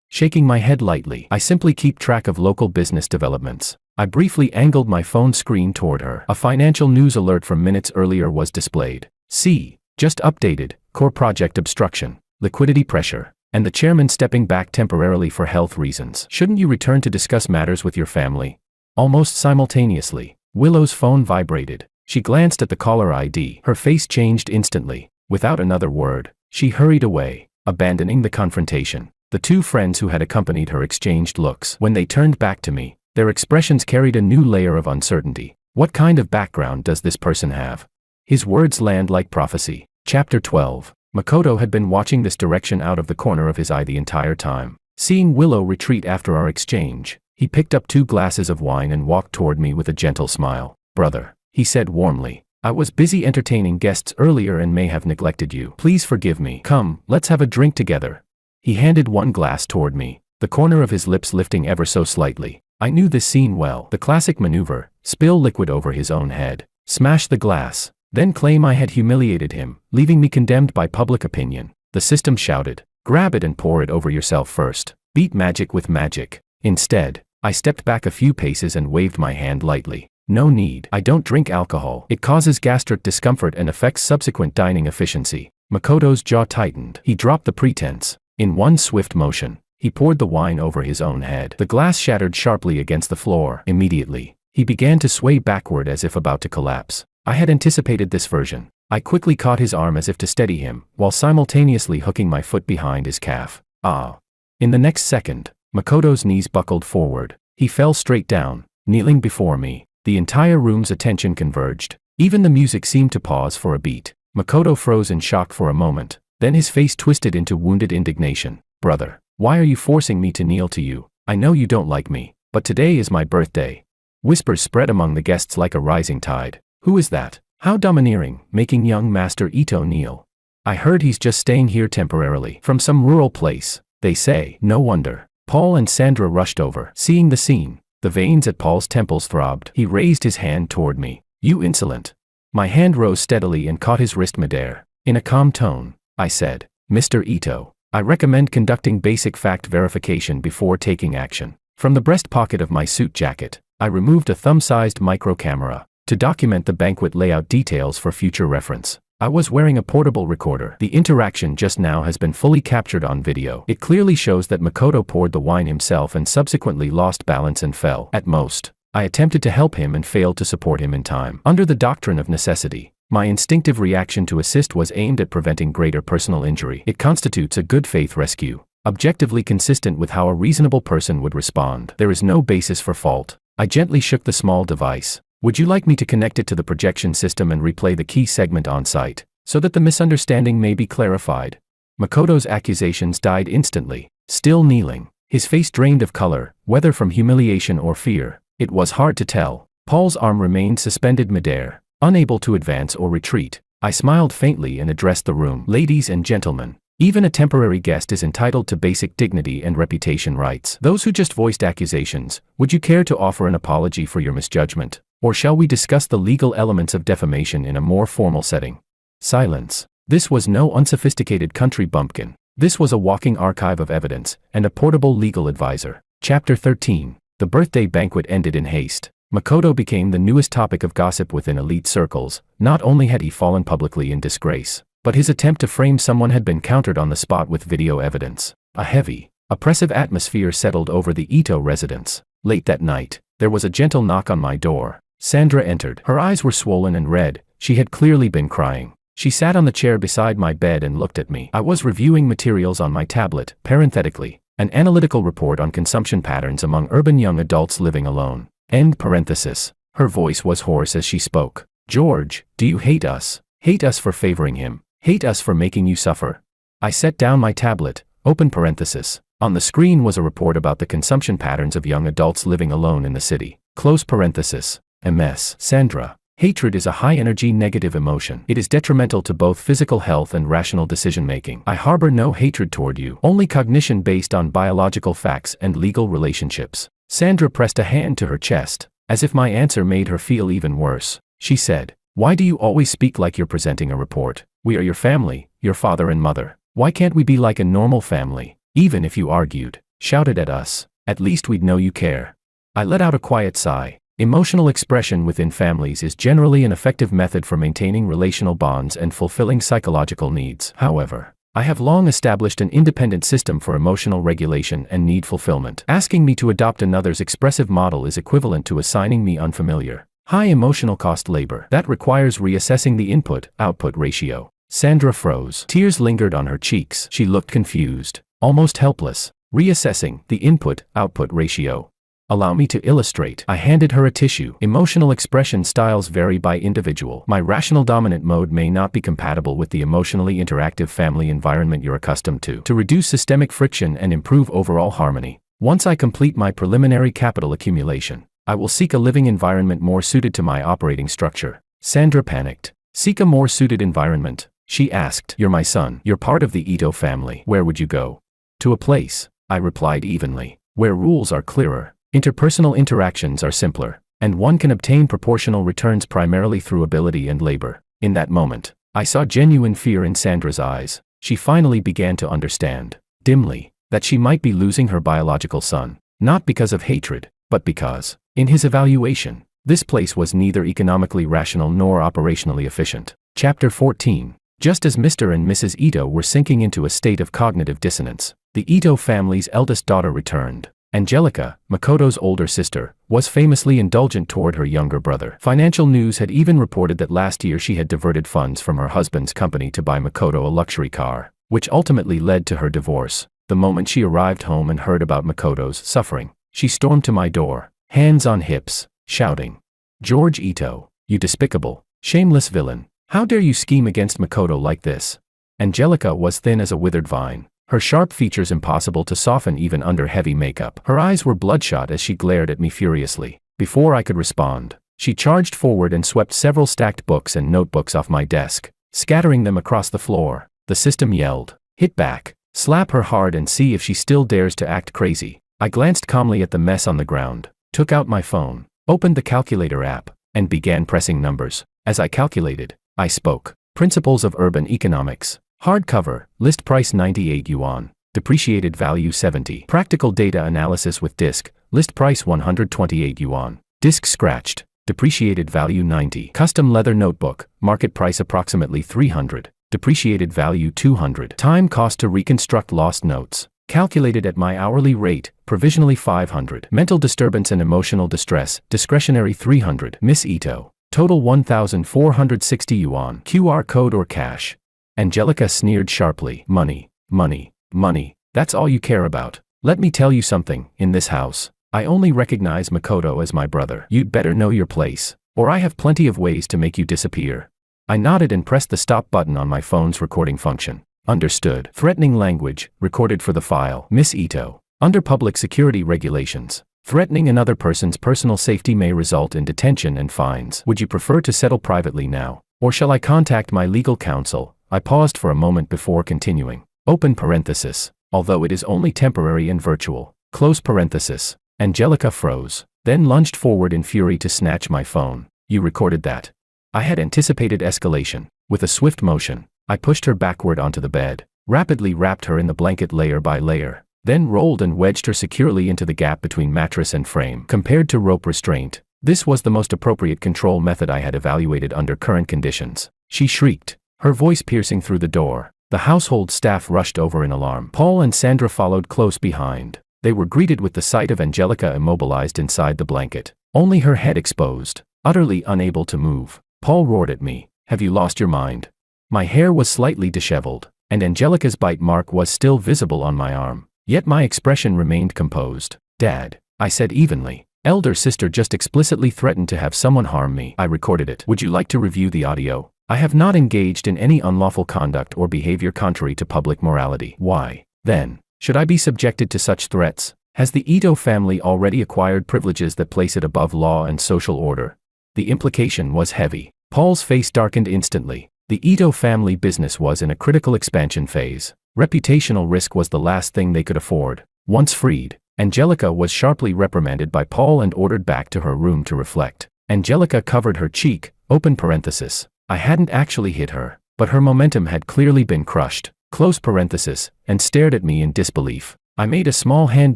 shaking my head lightly. "I simply keep track of local business developments." I briefly angled my phone screen toward her. A financial news alert from minutes earlier was displayed. "See, just updated, core project obstruction, liquidity pressure, and the chairman stepping back temporarily for health reasons. Shouldn't you return to discuss matters with your family?" Almost simultaneously, Willow's phone vibrated. She glanced at the caller ID. Her face changed instantly. Without another word, she hurried away, abandoning the confrontation. The 2 friends who had accompanied her exchanged looks. When they turned back to me, their expressions carried a new layer of uncertainty. What kind of background does this person have? His words land like prophecy. Chapter 12. Makoto had been watching this direction out of the corner of his eye the entire time. Seeing Willow retreat after our exchange, he picked up 2 glasses of wine and walked toward me with a gentle smile. "Brother," he said warmly, I was busy entertaining guests earlier and may have neglected you. Please forgive me. Come, let's have a drink together. He handed one glass toward me, the corner of his lips lifting ever so slightly. I knew this scene well. The classic maneuver: spill liquid over his own head, smash the glass, then claim I had humiliated him, leaving me condemned by public opinion. The system shouted, grab it and pour it over yourself first. Beat magic with magic. Instead, I stepped back a few paces and waved my hand lightly. No need. I don't drink alcohol. It causes gastric discomfort and affects subsequent dining efficiency. Makoto's jaw tightened. He dropped the pretense. In one swift motion, he poured the wine over his own head. The glass shattered sharply against the floor. Immediately, he began to sway backward as if about to collapse. I had anticipated this version. I quickly caught his arm as if to steady him, while simultaneously hooking my foot behind his calf. Ah! In the next second, Makoto's knees buckled forward. He fell straight down, kneeling before me. The entire room's attention converged. Even the music seemed to pause for a beat. Makoto froze in shock for a moment, then his face twisted into wounded indignation. Brother, why are you forcing me to kneel to you? I know you don't like me, but today is my birthday. Whispers spread among the guests like a rising tide. Who is that? How domineering, making young Master Ito kneel. I heard he's just staying here temporarily, from some rural place, they say. No wonder. Paul and Sandra rushed over, seeing the scene. The veins at Paul's temples throbbed. He raised his hand toward me. You insolent. My hand rose steadily and caught his wrist midair. In a calm tone, I said, Mr. Ito, I recommend conducting basic fact verification before taking action. From the breast pocket of my suit jacket, I removed a thumb-sized micro camera to document the banquet layout details for future reference. I was wearing a portable recorder. The interaction just now has been fully captured on video. It clearly shows that Makoto poured the wine himself and subsequently lost balance and fell. At most, I attempted to help him and failed to support him in time. Under the doctrine of necessity, my instinctive reaction to assist was aimed at preventing greater personal injury. It constitutes a good faith rescue, objectively consistent with how a reasonable person would respond. There is no basis for fault. I gently shook the small device. Would you like me to connect it to the projection system and replay the key segment on site, so that the misunderstanding may be clarified? Makoto's accusations died instantly. Still kneeling, his face drained of color, whether from humiliation or fear, it was hard to tell. Paul's arm remained suspended midair, unable to advance or retreat. I smiled faintly and addressed the room. Ladies and gentlemen, even a temporary guest is entitled to basic dignity and reputation rights. Those who just voiced accusations, would you care to offer an apology for your misjudgment? Or shall we discuss the legal elements of defamation in a more formal setting? Silence. This was no unsophisticated country bumpkin. This was a walking archive of evidence, and a portable legal advisor. Chapter 13. The birthday banquet ended in haste. Makoto became the newest topic of gossip within elite circles. Not only had he fallen publicly in disgrace, but his attempt to frame someone had been countered on the spot with video evidence. A heavy, oppressive atmosphere settled over the Ito residence. Late that night, there was a gentle knock on my door. Sandra entered. Her eyes were swollen and red. She had clearly been crying. She sat on the chair beside my bed and looked at me. I was reviewing materials on my tablet, parenthetically, an analytical report on consumption patterns among urban young adults living alone. End parenthesis. Her voice was hoarse as she spoke. George, do you hate us? Hate us for favoring him? Hate us for making you suffer? I set down my tablet, open parenthesis. On the screen was a report about the consumption patterns of young adults living alone in the city. Close parenthesis. MS. Sandra. Hatred is a high-energy negative emotion. It is detrimental to both physical health and rational decision-making. I harbor no hatred toward you, only cognition based on biological facts and legal relationships. Sandra pressed a hand to her chest, as if my answer made her feel even worse. She said, why do you always speak like you're presenting a report? We are your family, your father and mother. Why can't we be like a normal family? Even if you argued, shouted at us, at least we'd know you care. I let out a quiet sigh. Emotional expression within families is generally an effective method for maintaining relational bonds and fulfilling psychological needs. However, I have long established an independent system for emotional regulation and need fulfillment. Asking me to adopt another's expressive model is equivalent to assigning me unfamiliar, high emotional cost labor that requires reassessing the input-output ratio. Sandra froze. Tears lingered on her cheeks. She looked confused, almost helpless. Reassessing the input-output ratio. Allow me to illustrate. I handed her a tissue. Emotional expression styles vary by individual. My rational dominant mode may not be compatible with the emotionally interactive family environment you're accustomed to. To reduce systemic friction and improve overall harmony, once I complete my preliminary capital accumulation, I will seek a living environment more suited to my operating structure. Sandra panicked. Seek a more suited environment, she asked. You're my son. You're part of the Ito family. Where would you go? To a place, I replied evenly, where rules are clearer, interpersonal interactions are simpler, and one can obtain proportional returns primarily through ability and labor. In that moment, I saw genuine fear in Sandra's eyes. She finally began to understand, dimly, that she might be losing her biological son, not because of hatred, but because, in his evaluation, this place was neither economically rational nor operationally efficient. Chapter 14. Just as Mr. and Mrs. Ito were sinking into a state of cognitive dissonance, the Ito family's eldest daughter returned. Angelica, Makoto's older sister, was famously indulgent toward her younger brother. Financial News had even reported that last year she had diverted funds from her husband's company to buy Makoto a luxury car, which ultimately led to her divorce. The moment she arrived home and heard about Makoto's suffering, she stormed to my door, hands on hips, shouting, "George Ito, you despicable, shameless villain. How dare you scheme against Makoto like this?" Angelica was thin as a withered vine, her sharp features impossible to soften even under heavy makeup. Her eyes were bloodshot as she glared at me furiously. Before I could respond, she charged forward and swept several stacked books and notebooks off my desk, scattering them across the floor. The system yelled, "Hit back, slap her hard and see if she still dares to act crazy." I glanced calmly at the mess on the ground, took out my phone, opened the calculator app, and began pressing numbers. As I calculated, I spoke. Principles of Urban Economics. Hardcover, list price 98 yuan, depreciated value 70. Practical data analysis with disc, list price 128 yuan, disc scratched, depreciated value 90. Custom leather notebook, market price approximately 300, depreciated value 200. Time cost to reconstruct lost notes, calculated at my hourly rate, provisionally 500. Mental disturbance and emotional distress, discretionary 300. Miss Ito, total 1,460 yuan. QR code or cash? Angelica sneered sharply. Money, money, money, that's all you care about. Let me tell you something, in this house, I only recognize Makoto as my brother. You'd better know your place, or I have plenty of ways to make you disappear. I nodded and pressed the stop button on my phone's recording function. Understood. Threatening language, recorded for the file. Miss Ito, under public security regulations, threatening another person's personal safety may result in detention and fines. Would you prefer to settle privately now, or shall I contact my legal counsel? I paused for a moment before continuing. Open parenthesis. Although it is only temporary and virtual. Close parenthesis. Angelica froze, then lunged forward in fury to snatch my phone. You recorded that? I had anticipated escalation. With a swift motion, I pushed her backward onto the bed, rapidly wrapped her in the blanket layer by layer, then rolled and wedged her securely into the gap between mattress and frame. Compared to rope restraint, this was the most appropriate control method I had evaluated under current conditions. She shrieked, her voice piercing through the door. The household staff rushed over in alarm. Paul and Sandra followed close behind. They were greeted with the sight of Angelica immobilized inside the blanket, only her head exposed, utterly unable to move. Paul roared at me, "Have you lost your mind?" My hair was slightly disheveled, and Angelica's bite mark was still visible on my arm, yet my expression remained composed. "Dad," I said evenly, "elder sister just explicitly threatened to have someone harm me. I recorded it. Would you like to review the audio? I have not engaged in any unlawful conduct or behavior contrary to public morality. Why, then, should I be subjected to such threats? Has the Ito family already acquired privileges that place it above law and social order?" The implication was heavy. Paul's face darkened instantly. The Ito family business was in a critical expansion phase. Reputational risk was the last thing they could afford. Once freed, Angelica was sharply reprimanded by Paul and ordered back to her room to reflect. Angelica covered her cheek, open parenthesis. I hadn't actually hit her, but her momentum had clearly been crushed, close parenthesis, and stared at me in disbelief. I made a small hand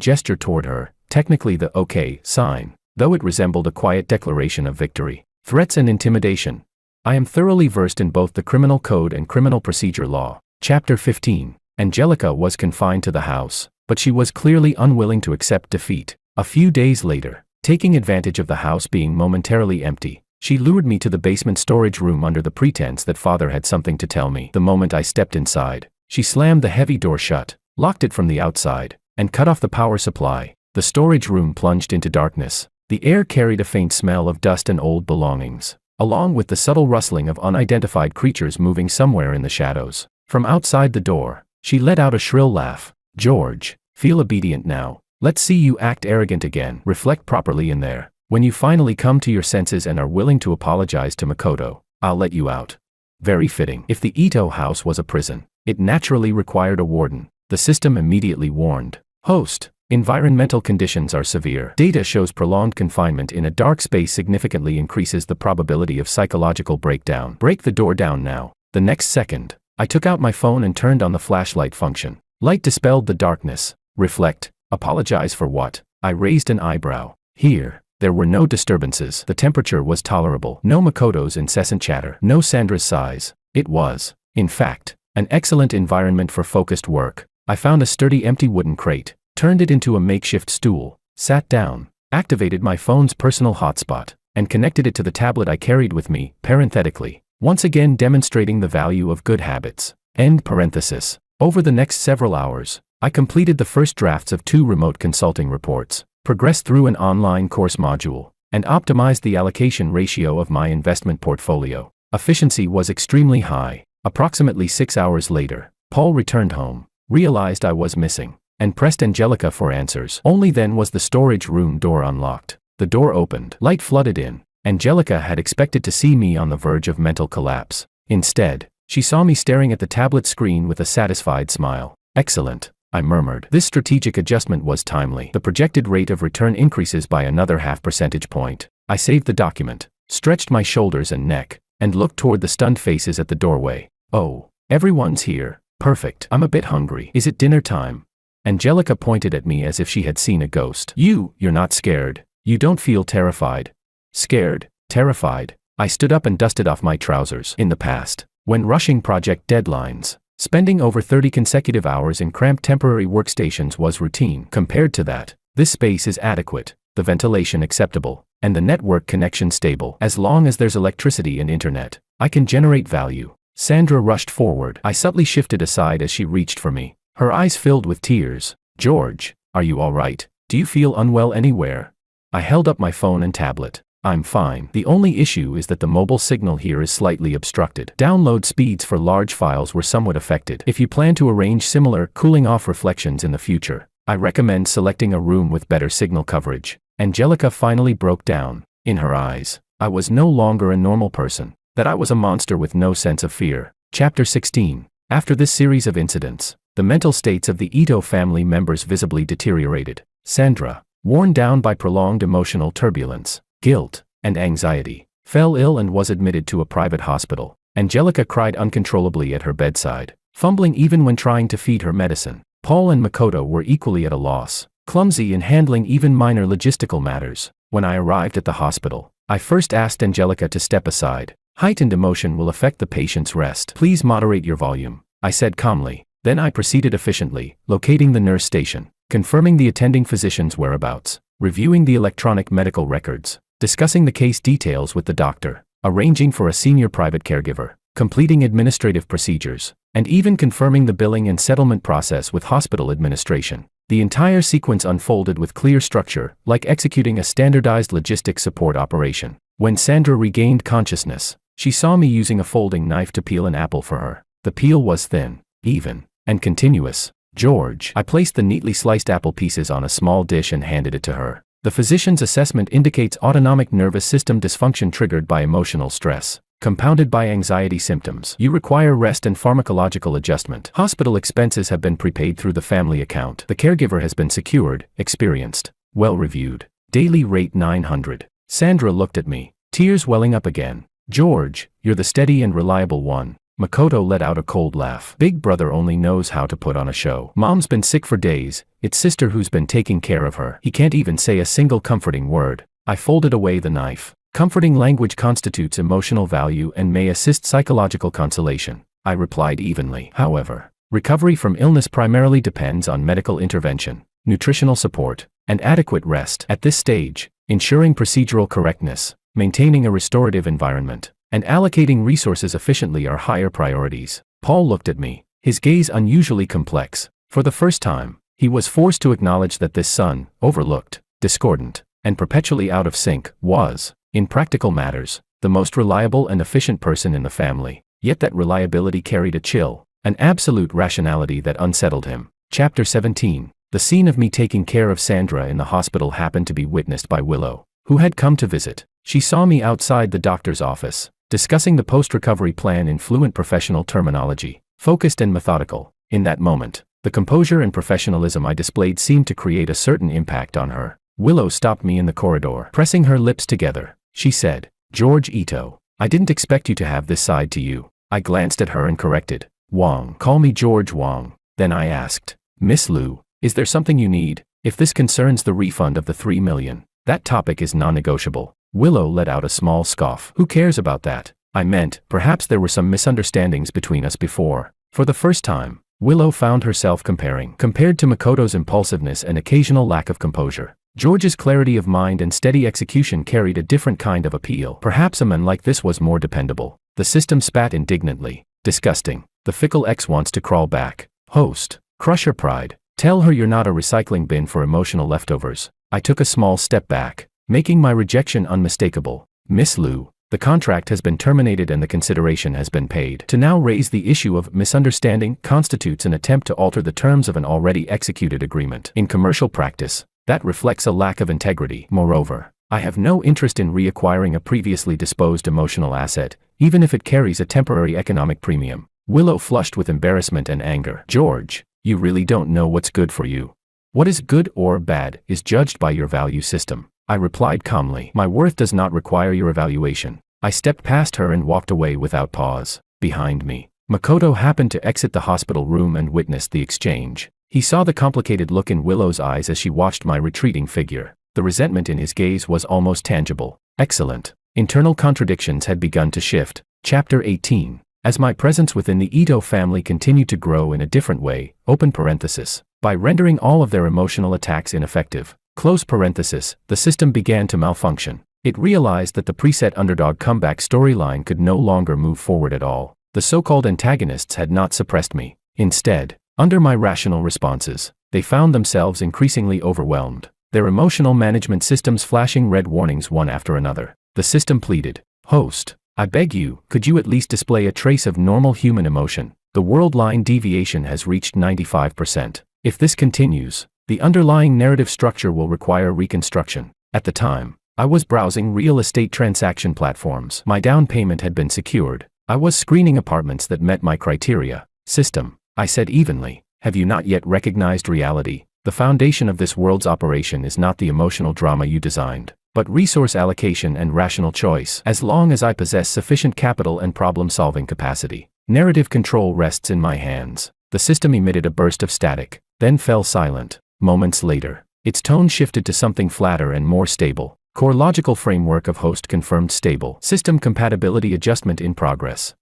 gesture toward her, technically the OK sign, though it resembled a quiet declaration of victory. Threats and intimidation. I am thoroughly versed in both the criminal code and criminal procedure law. Chapter 15. Angelica was confined to the house, but she was clearly unwilling to accept defeat. A few days later, taking advantage of the house being momentarily empty, she lured me to the basement storage room under the pretense that father had something to tell me. The moment I stepped inside, she slammed the heavy door shut, locked it from the outside, and cut off the power supply. The storage room plunged into darkness. The air carried a faint smell of dust and old belongings, along with the subtle rustling of unidentified creatures moving somewhere in the shadows. From outside the door, she let out a shrill laugh. "George, feel obedient now. Let's see you act arrogant again. Reflect properly in there." When you finally come to your senses and are willing to apologize to Makoto, I'll let you out. Very fitting. If the Ito house was a prison, it naturally required a warden. The system immediately warned. Host. Environmental conditions are severe. Data shows prolonged confinement in a dark space significantly increases the probability of psychological breakdown. Break the door down now. The next second, I took out my phone and turned on the flashlight function. Light dispelled the darkness. Reflect. Apologize for what? I raised an eyebrow. Here, there were no disturbances. The temperature was tolerable. No Makoto's incessant chatter. No Sandra's sighs. It was, in fact, an excellent environment for focused work. I found a sturdy empty wooden crate, turned it into a makeshift stool, sat down, activated my phone's personal hotspot, and connected it to the tablet I carried with me, parenthetically, once again demonstrating the value of good habits. End parenthesis. Over the next several hours, I completed the first drafts of 2 remote consulting reports, progressed through an online course module, and optimized the allocation ratio of my investment portfolio. Efficiency was extremely high. Approximately 6 hours later, Paul returned home, realized I was missing, and pressed Angelica for answers. Only then was the storage room door unlocked. The door opened. Light flooded in. Angelica had expected to see me on the verge of mental collapse. Instead, she saw me staring at the tablet screen with a satisfied smile. Excellent, I murmured. This strategic adjustment was timely. The projected rate of return increases by another half percentage point. I saved the document, stretched my shoulders and neck, and looked toward the stunned faces at the doorway. Oh, everyone's here. Perfect. I'm a bit hungry. Is it dinner time? Angelica pointed at me as if she had seen a ghost. You're not scared. You don't feel terrified. Scared, terrified. I stood up and dusted off my trousers. In the past, when rushing project deadlines, spending over 30 consecutive hours in cramped temporary workstations was routine. Compared to that, this space is adequate, the ventilation acceptable, and the network connection stable. As long as there's electricity and internet, I can generate value. Sandra rushed forward. I subtly shifted aside as she reached for me, her eyes filled with tears. George, are you all right? Do you feel unwell anywhere? I held up my phone and tablet. I'm fine. The only issue is that the mobile signal here is slightly obstructed. Download speeds for large files were somewhat affected. If you plan to arrange similar cooling-off reflections in the future, I recommend selecting a room with better signal coverage. Angelica finally broke down. In her eyes, I was no longer a normal person. That I was a monster with no sense of fear. Chapter 16. After this series of incidents, the mental states of the Ito family members visibly deteriorated. Sandra, worn down by prolonged emotional turbulence, guilt, and anxiety, fell ill and was admitted to a private hospital. Angelica cried uncontrollably at her bedside, fumbling even when trying to feed her medicine. Paul and Makoto were equally at a loss, clumsy in handling even minor logistical matters. When I arrived at the hospital, I first asked Angelica to step aside. Heightened emotion will affect the patient's rest. Please moderate your volume, I said calmly. Then I proceeded efficiently, locating the nurse station, confirming the attending physician's whereabouts, reviewing the electronic medical records, discussing the case details with the doctor, arranging for a senior private caregiver, completing administrative procedures, and even confirming the billing and settlement process with hospital administration. The entire sequence unfolded with clear structure, like executing a standardized logistics support operation. When Sandra regained consciousness, she saw me using a folding knife to peel an apple for her. The peel was thin, even, and continuous. George, I placed the neatly sliced apple pieces on a small dish and handed it to her. The physician's assessment indicates autonomic nervous system dysfunction triggered by emotional stress, compounded by anxiety symptoms. You require rest and pharmacological adjustment. Hospital expenses have been prepaid through the family account. The caregiver has been secured, experienced, well-reviewed. Daily rate 900. Sandra looked at me, tears welling up again. George, you're the steady and reliable one. Makoto let out a cold laugh. Big brother only knows how to put on a show. Mom's been sick for days. It's sister who's been taking care of her. He can't even say a single comforting word. I folded away the knife. Comforting language constitutes emotional value and may assist psychological consolation, I replied evenly. However, recovery from illness primarily depends on medical intervention, nutritional support, and adequate rest. At this stage, ensuring procedural correctness, maintaining a restorative environment, and allocating resources efficiently are higher priorities. Paul looked at me, his gaze unusually complex. For the first time, he was forced to acknowledge that this son, overlooked, discordant, and perpetually out of sync, was, in practical matters, the most reliable and efficient person in the family. Yet that reliability carried a chill, an absolute rationality that unsettled him. Chapter 17. The scene of me taking care of Sandra in the hospital happened to be witnessed by Willow, who had come to visit. She saw me outside the doctor's office, discussing the post-recovery plan in fluent professional terminology, focused and methodical. In that moment, the composure and professionalism I displayed seemed to create a certain impact on her. Willow stopped me in the corridor. Pressing her lips together, she said, "George Ito, I didn't expect you to have this side to you." I glanced at her and corrected, "Wong, call me George Wong." Then I asked, "Miss Liu, is there something you need? If this concerns the refund of the 3 million, that topic is non-negotiable." Willow let out a small scoff. "Who cares about that?" I meant, perhaps there were some misunderstandings between us before. For the first time, Willow found herself compared to Makoto's impulsiveness and occasional lack of composure. George's clarity of mind and steady execution carried a different kind of appeal. Perhaps a man like this was more dependable. The system spat indignantly. "Disgusting. The fickle X wants to crawl back. Host, crush her pride. Tell her you're not a recycling bin for emotional leftovers." I took a small step back, making my rejection unmistakable. "Miss Liu, the contract has been terminated and the consideration has been paid. To now raise the issue of misunderstanding constitutes an attempt to alter the terms of an already executed agreement. In commercial practice, that reflects a lack of integrity. Moreover, I have no interest in reacquiring a previously disposed emotional asset, even if it carries a temporary economic premium." Willow flushed with embarrassment and anger. "George, you really don't know what's good for you. What is good or bad is judged by your value system." I replied calmly. "My worth does not require your evaluation." I stepped past her and walked away without pause. Behind me, Makoto happened to exit the hospital room and witnessed the exchange. He saw the complicated look in Willow's eyes as she watched my retreating figure. The resentment in his gaze was almost tangible. Excellent. Internal contradictions had begun to shift. Chapter 18. As my presence within the Ito family continued to grow in a different way, open parenthesis, by rendering all of their emotional attacks ineffective, close parenthesis, the system began to malfunction. It realized that the preset underdog comeback storyline could no longer move forward at all. The so-called antagonists had not suppressed me. Instead, under my rational responses, they found themselves increasingly overwhelmed, their emotional management systems flashing red warnings one after another. The system pleaded, "Host, I beg you, could you at least display a trace of normal human emotion? The world line deviation has reached 95%. If this continues, the underlying narrative structure will require reconstruction." At the time, I was browsing real estate transaction platforms. My down payment had been secured. I was screening apartments that met my criteria. "System," I said evenly, "have you not yet recognized reality? The foundation of this world's operation is not the emotional drama you designed, but resource allocation and rational choice. As long as I possess sufficient capital and problem-solving capacity, narrative control rests in my hands." The system emitted a burst of static, then fell silent. Moments later, its tone shifted to something flatter and more stable. "Core logical framework of host confirmed stable. System compatibility adjustment in progress.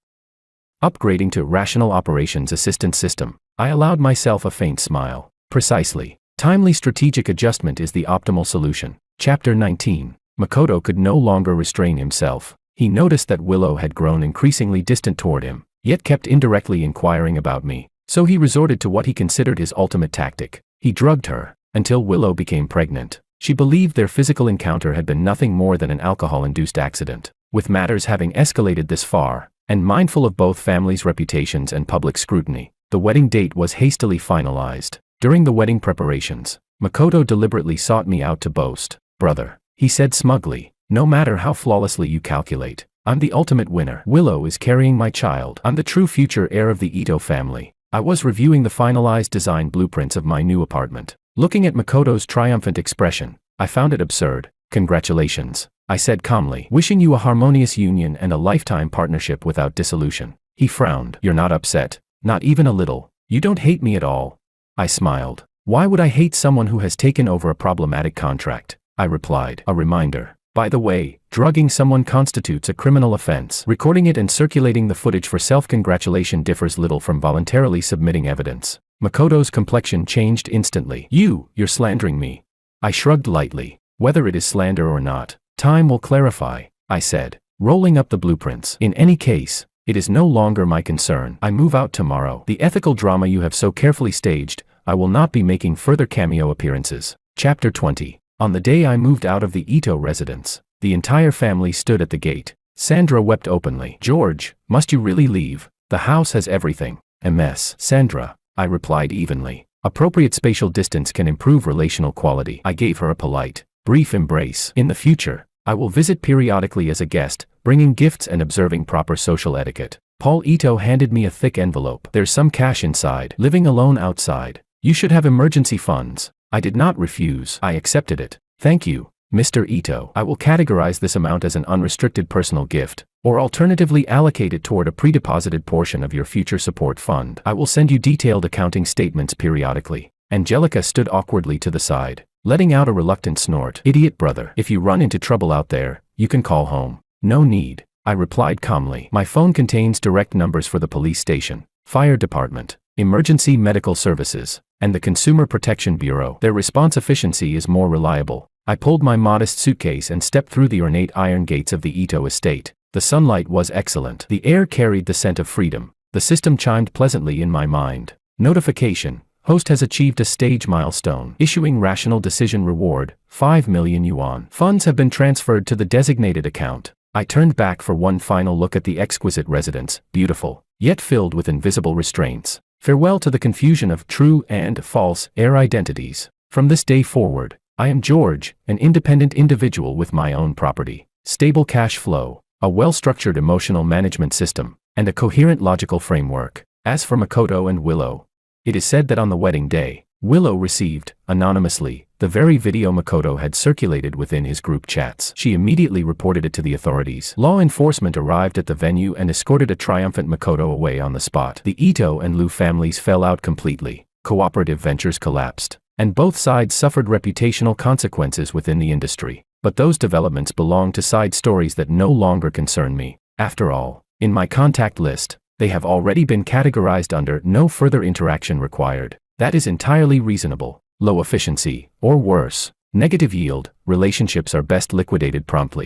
Upgrading to rational operations assistance system." I allowed myself a faint smile. "Precisely. Timely strategic adjustment is the optimal solution." Chapter 19. Makoto could no longer restrain himself. He noticed that Willow had grown increasingly distant toward him, yet kept indirectly inquiring about me. So he resorted to what he considered his ultimate tactic. He drugged her, until Willow became pregnant. She believed their physical encounter had been nothing more than an alcohol-induced accident. With matters having escalated this far, and mindful of both families' reputations and public scrutiny, the wedding date was hastily finalized. During the wedding preparations, Makoto deliberately sought me out to boast. "Brother," he said smugly, "no matter how flawlessly you calculate, I'm the ultimate winner. Willow is carrying my child. I'm the true future heir of the Ito family." I was reviewing the finalized design blueprints of my new apartment. Looking at Makoto's triumphant expression, I found it absurd. "Congratulations," I said calmly, "wishing you a harmonious union and a lifetime partnership without dissolution." He frowned. "You're not upset? Not even a little? You don't hate me at all?" I smiled. "Why would I hate someone who has taken over a problematic contract?" I replied. "A reminder. By the way, drugging someone constitutes a criminal offense. Recording it and circulating the footage for self-congratulation differs little from voluntarily submitting evidence." Makoto's complexion changed instantly. You're slandering me." I shrugged lightly. "Whether it is slander or not, time will clarify," I said, rolling up the blueprints. "In any case, it is no longer my concern. I move out tomorrow. The ethical drama you have so carefully staged, I will not be making further cameo appearances." Chapter 20. On the day I moved out of the Ito residence, the entire family stood at the gate. Sandra wept openly. "George, must you really leave? The house has everything." "A mess, Sandra," I replied evenly. "Appropriate spatial distance can improve relational quality." I gave her a polite, Brief embrace. In the future, I will visit periodically as a guest, bringing gifts and observing proper social etiquette. Paul Ito handed me a thick envelope. There's some cash inside. Living alone outside. You should have emergency funds. I did not refuse. I accepted it. Thank you, Mr. Ito. I will categorize this amount as an unrestricted personal gift, or alternatively allocate it toward a pre-deposited portion of your future support fund. I will send you detailed accounting statements periodically. Angelica stood awkwardly to the side, letting out a reluctant snort. Idiot brother. If you run into trouble out there, you can call home. No need, I replied calmly. My phone contains direct numbers for the police station, fire department, emergency medical services, and the Consumer Protection Bureau. Their response efficiency is more reliable. I pulled my modest suitcase and stepped through the ornate iron gates of the Ito estate. The sunlight was excellent. The air carried the scent of freedom. The system chimed pleasantly in my mind. Notification. Host has achieved a stage milestone. Issuing rational decision reward, 5 million yuan. Funds have been transferred to the designated account. I turned back for one final look at the exquisite residence, beautiful, yet filled with invisible restraints. Farewell to the confusion of true and false heir identities. From this day forward, I am George, an independent individual with my own property, stable cash flow, a well-structured emotional management system, and a coherent logical framework. As for Makoto and Willow, it is said that on the wedding day, Willow received, anonymously, the very video Makoto had circulated within his group chats. She immediately reported it to the authorities. Law enforcement arrived at the venue and escorted a triumphant Makoto away on the spot. The Ito and Liu families fell out completely, cooperative ventures collapsed, and both sides suffered reputational consequences within the industry. But those developments belong to side stories that no longer concern me. After all, in my contact list, they have already been categorized under no further interaction required. That is entirely reasonable. Low efficiency, or worse, negative yield, relationships are best liquidated promptly.